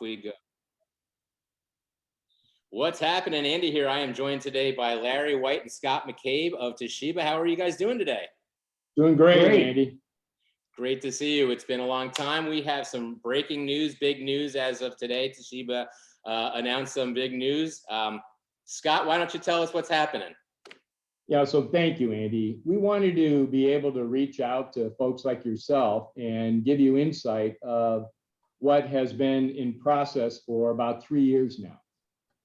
We go. What's happening? Andy here. I am joined today by Larry White and Scott Maccabe of Toshiba. How are you guys doing today? Doing great, Andy. Great to see you. It's been a long time. We have some breaking news, big news as of today. Toshiba announced some big news. Scott, why don't you tell us what's happening? Yeah, so thank you, Andy. We wanted to be able to reach out to folks like yourself and give you insight of what has been in process for about 3 years now.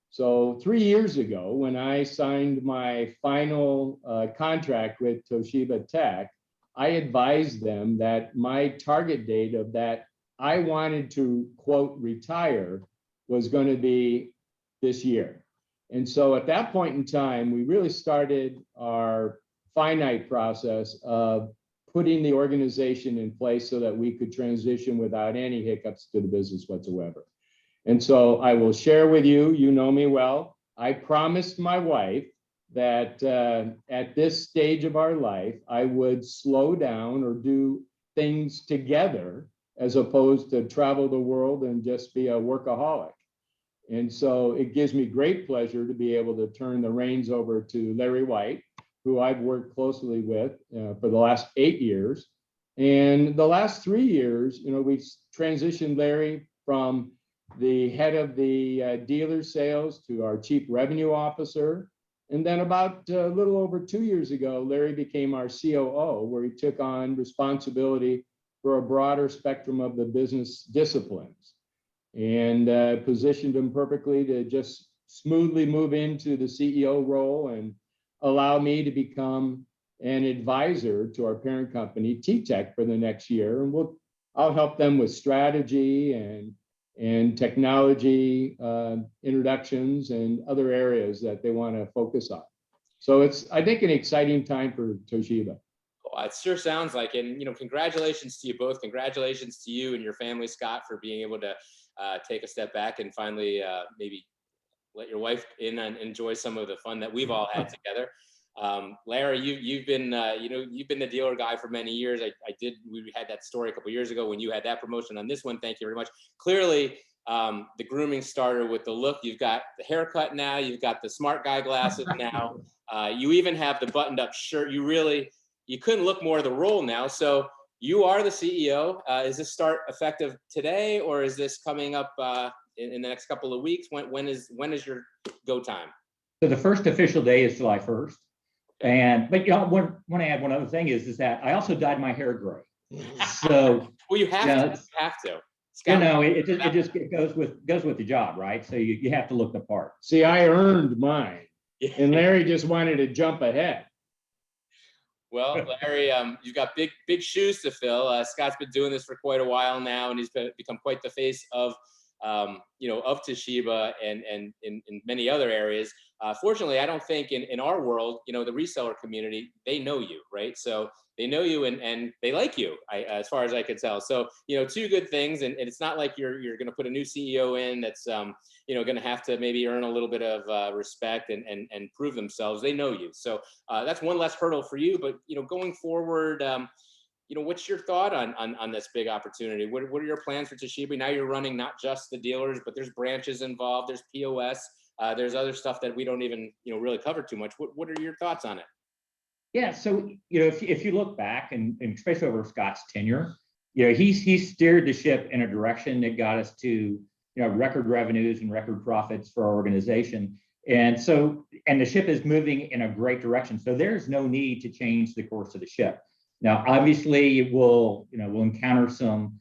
So 3 years ago, when I signed my final contract with Toshiba Tech, I advised them that my target date of that I wanted to, quote, retire was going to be this year. And so at that point in time, we really started our finite process of putting the organization in place so that we could transition without any hiccups to the business whatsoever. And so I will share with you, you know me well, I promised my wife that at this stage of our life, I would slow down or do things together as opposed to travel the world and just be a workaholic. And so it gives me great pleasure to be able to turn the reins over to Larry White, who I've worked closely with for the last 8 years. And the last 3 years, we've transitioned Larry from the head of the dealer sales to our chief revenue officer. And then about a little over 2 years ago, Larry became our COO, where he took on responsibility for a broader spectrum of the business disciplines, and positioned him perfectly to just smoothly move into the CEO role and allow me to become an advisor to our parent company, T-Tech, for the next year. And I'll help them with strategy and technology introductions and other areas that they want to focus on. So it's, I think, an exciting time for Toshiba. Well, it sure sounds like it. And, congratulations to you both. Congratulations to you and your family, Scott, for being able to take a step back and finally maybe let your wife in and enjoy some of the fun that we've all had together. Larry, you've been you've been the dealer guy for many years. We had that story a couple of years ago when you had that promotion. On this one, thank you very much. Clearly, the grooming started with the look. You've got the haircut now. You've got the smart guy glasses now. You even have the buttoned up shirt. You couldn't look more the role now. So you are the CEO. Is this start effective today, or is this coming up in the next couple of weeks? When is your go time? So the first official day is July 1st. But I want to add one other thing is that I also dyed my hair gray. So well, you have to. You have to. Scott, it just goes with the job, right? So you have to look the part. See, I earned mine, and Larry just wanted to jump ahead. Well, Larry, you've got big shoes to fill. Scott's been doing this for quite a while now, and he's become quite the face of of Toshiba and in many other areas. Fortunately, I don't think in our world, the reseller community, they know you, right? So they know you and they like you, as far as I could tell. So, two good things. And it's not like you're going to put a new CEO in that's, going to have to maybe earn a little bit of respect and prove themselves. They know you. So that's one less hurdle for you. But, going forward, what's your thought on this big opportunity? What are your plans for Toshiba? Now you're running not just the dealers, but there's branches involved, there's POS, there's other stuff that we don't even really cover too much. What are your thoughts on it? Yeah, so if you look back and especially over Scott's tenure, he steered the ship in a direction that got us to record revenues and record profits for our organization. And the ship is moving in a great direction. So there's no need to change the course of the ship. Now, obviously, we'll encounter some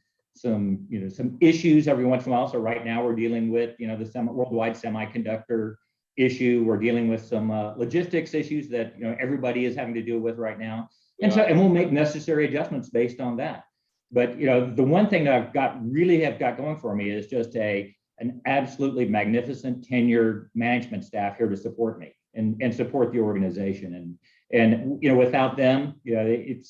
issues every once in a while. So right now we're dealing with the worldwide semiconductor issue. We're dealing with some logistics issues that everybody is having to deal with right now, and we'll make necessary adjustments based on that. But the one thing that I've got going for me is just an absolutely magnificent tenured management staff here to support me and support the organization. And without them, it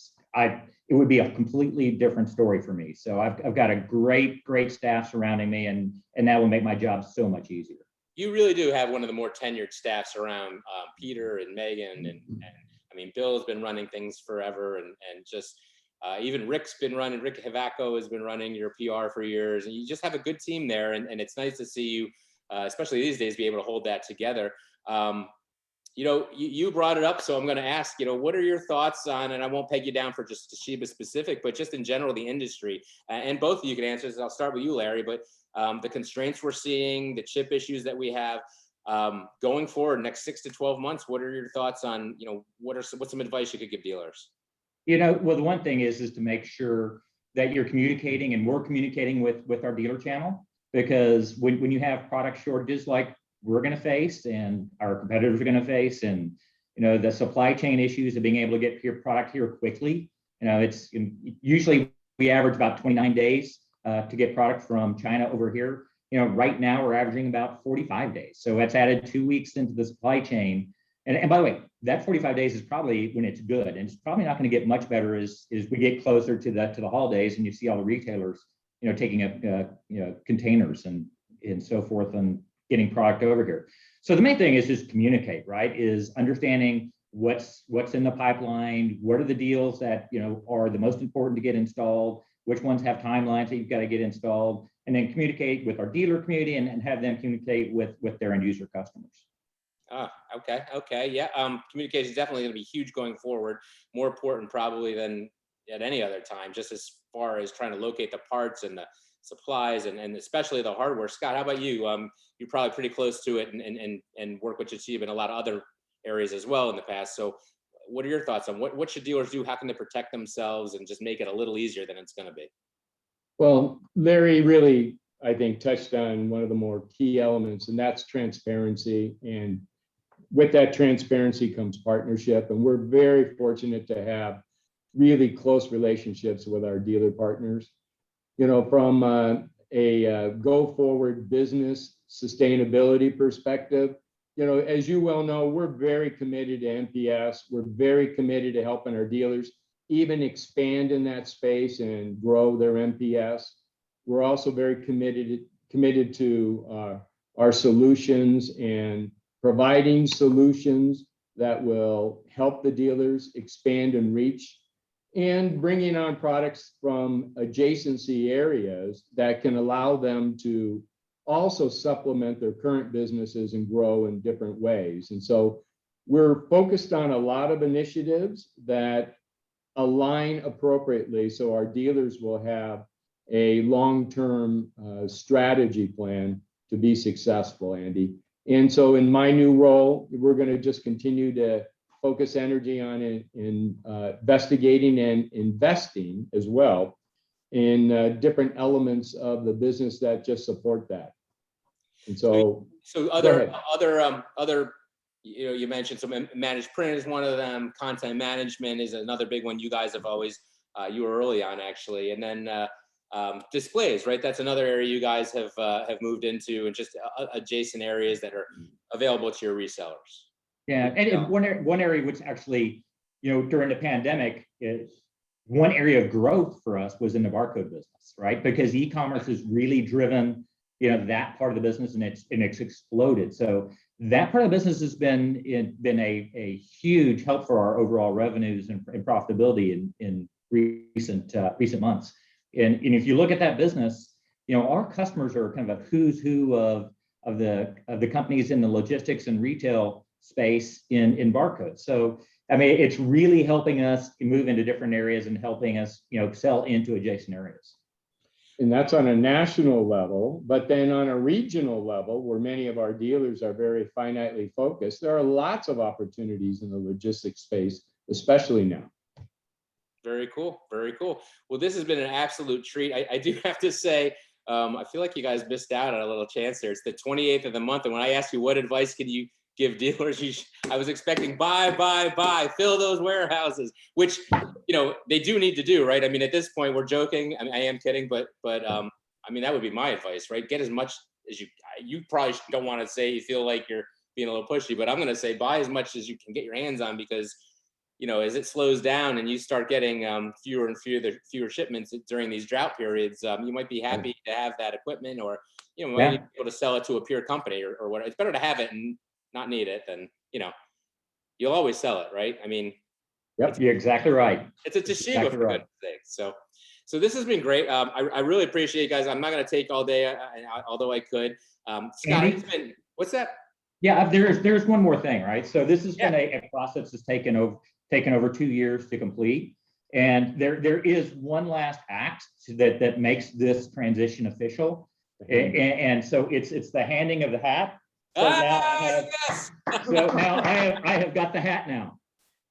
would be a completely different story for me. So I've got a great staff surrounding me, and that will make my job so much easier. You really do have one of the more tenured staffs around. Peter and Megan and I mean, Bill has been running things forever, and just Even Rick Havaco has been running your PR for years, and you just have a good team there. And it's nice to see you, especially these days, be able to hold that together. You brought it up, so I'm going to ask, what are your thoughts on, and I won't peg you down for just Toshiba specific, but just in general, the industry, and both of you can answer this. I'll start with you, Larry, but the constraints we're seeing, the chip issues that we have, going forward, next 6 to 12 months, what are your thoughts on, what's some advice you could give dealers? Well, the one thing is to make sure that you're communicating, and we're communicating with our dealer channel, because when you have product shortages like we're going to face and our competitors are going to face, and the supply chain issues of being able to get your product here quickly, it's usually we average about 29 days to get product from China over here. Right now we're averaging about 45 days, so that's added 2 weeks into the supply chain. And by the way, that 45 days is probably when it's good, and it's probably not going to get much better as we get closer to the holidays, and you see all the retailers taking up containers and so forth, and getting product over here. So the main thing is just communicate, right? Is understanding what's in the pipeline, what are the deals that are the most important to get installed, which ones have timelines that you've got to get installed, and then communicate with our dealer community and have them communicate with their end user customers. Okay. Yeah. Communication is definitely going to be huge going forward. More important probably than at any other time, just as far as trying to locate the parts and the supplies and especially the hardware. Scott, how about you? You're probably pretty close to it and work with Toshiba in a lot of other areas as well in the past. So what are your thoughts on what should dealers do? How can they protect themselves and just make it a little easier than it's going to be? Well, Larry really, I think, touched on one of the more key elements, and that's transparency. And with that transparency comes partnership. And we're very fortunate to have really close relationships with our dealer partners. From a go forward business sustainability perspective, as you well know, we're very committed to NPS. We're very committed to helping our dealers even expand in that space and grow their NPS. We're also very committed to our solutions and providing solutions that will help the dealers expand and reach, and bringing on products from adjacency areas that can allow them to also supplement their current businesses and grow in different ways. And so we're focused on a lot of initiatives that align appropriately so our dealers will have a long-term strategy plan to be successful, Andy. And so in my new role, we're going to just continue to focus energy on investigating and investing as well in different elements of the business that just support that. And so other you mentioned some managed print is one of them. Content management is another big one. You guys have always you were early on actually, and then displays, right? That's another area you guys have moved into, and just adjacent areas that are available to your resellers. Yeah, and one area which actually, during the pandemic, one area of growth for us was in the barcode business, right? Because e-commerce has really driven, that part of the business, and it's exploded. So that part of the business has been a huge help for our overall revenues and profitability in recent months. And if you look at that business, our customers are kind of a who's who of the companies in the logistics and retail space in barcodes. So it's really helping us move into different areas and helping us sell into adjacent areas. And that's on a national level, but then on a regional level, where many of our dealers are very finitely focused, there are lots of opportunities in the logistics space, especially now. Very cool. Well, this has been an absolute treat. I do have to say, I feel like you guys missed out on a little chance there. It's the 28th of the month, and when I asked you what advice can you give dealers, I was expecting buy, fill those warehouses, which they do need to do, right? I mean, at this point, we're joking. I mean, I am kidding, but I mean, that would be my advice, right? Get as much as you probably don't want to say you feel like you're being a little pushy, but I'm going to say buy as much as you can get your hands on, because as it slows down and you start getting fewer and fewer shipments during these drought periods, you might be happy to have that equipment, or might be able to sell it to a peer company or whatever. It's better to have it and not need it than you'll always sell it, right? I mean, Yep. You're exactly right. It's a Toshiba, Exactly for right. goodness sake. So this has been great. I really appreciate it, guys. I'm not going to take all day, although I could. Scott, Andy? it's been, what's that? Yeah, there's one more thing, right? So this has been Yeah. a process that's taken over 2 years to complete. And there is one last act that makes this transition official. And so it's the handing of the hat. So now Yes. I have got the hat now.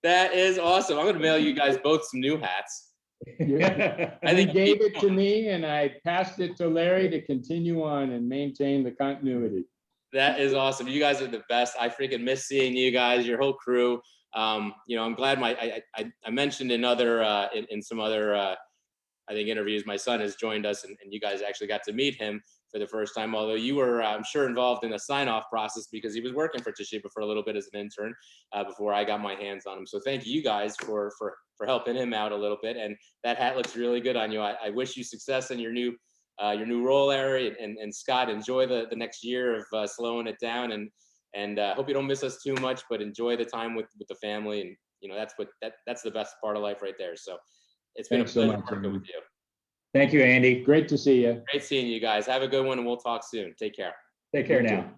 That is awesome. I'm going to mail you guys both some new hats. I think gave it to me and I passed it to Larry to continue on and maintain the continuity. That is awesome. You guys are the best. I freaking miss seeing you guys, your whole crew. You know, I'm glad I mentioned in some other I think interviews, my son has joined us, and you guys actually got to meet him for the first time. Although you were, I'm sure, involved in a sign-off process because he was working for Toshiba for a little bit as an intern before I got my hands on him. So thank you guys for helping him out a little bit. And that hat looks really good on you. I wish you success in your new role, Larry, and Scott. Enjoy the next year of slowing it down, and hope you don't miss us too much, but enjoy the time with the family. And you know that's the best part of life right there. So. It's been a pleasure working with you. Thank you, Andy. Great to see you. Great seeing you guys. Have a good one, and we'll talk soon. Take care. Take care now.